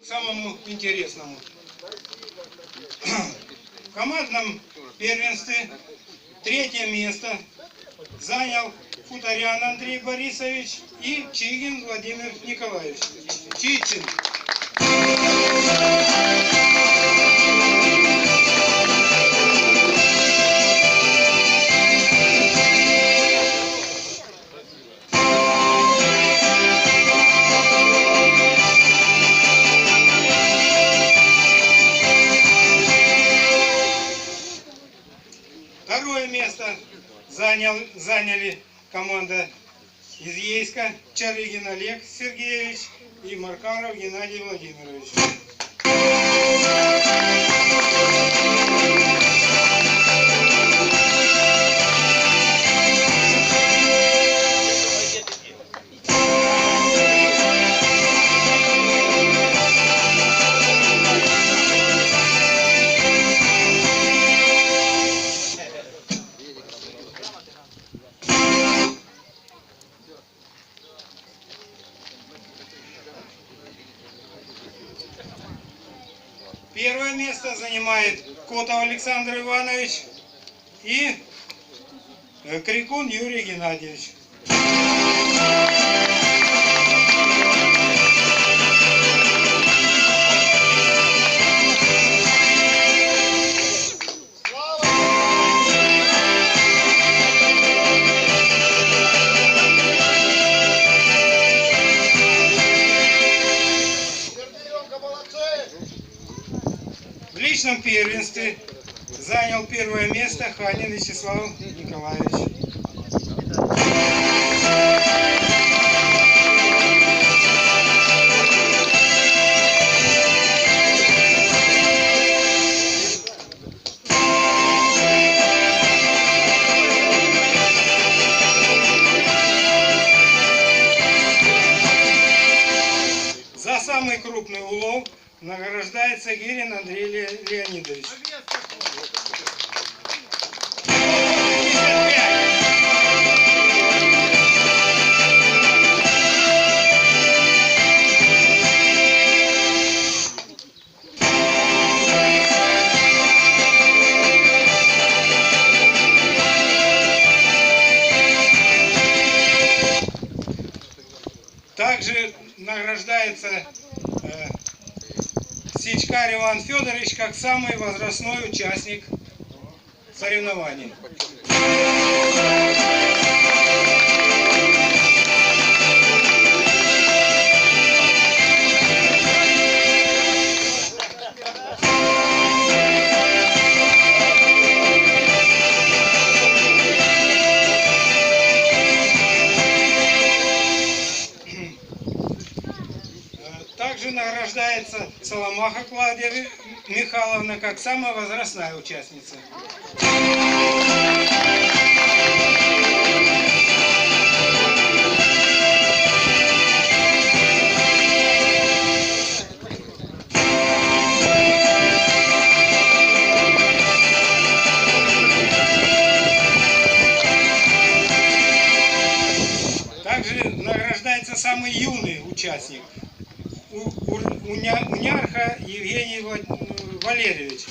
самому интересному. В командном первенстве 3-е место занял Хуторян Андрей Борисович и Чигин Владимир Николаевич. Чичин. Второе место заняли команда из Ейска Чарыгин Олег Сергеевич и Маркаров Геннадий Владимирович. Первое место занимает Котов Александр Иванович и Крикун Юрий Геннадьевич. В личном первенстве занял первое место Ханин Вячеслав Николаевич. За самый крупный улов награждается Гирин Андрей Леонидович. Также награждается Сичкарь Иван Федорович как самый возрастной участник соревнований. Также награждается Соломаха Клавдия Михайловна как самая возрастная участница. Также награждается самый юный участник. Унярха Евгений Валерьевич.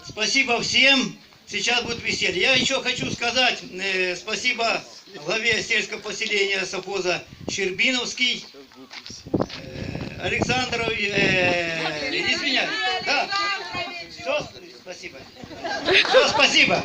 Спасибо всем. Сейчас будет веселье. Я еще хочу сказать спасибо главе сельского поселения совхоза Щербиновский Александру. Иди с меня. Да. Все, спасибо. Все, спасибо.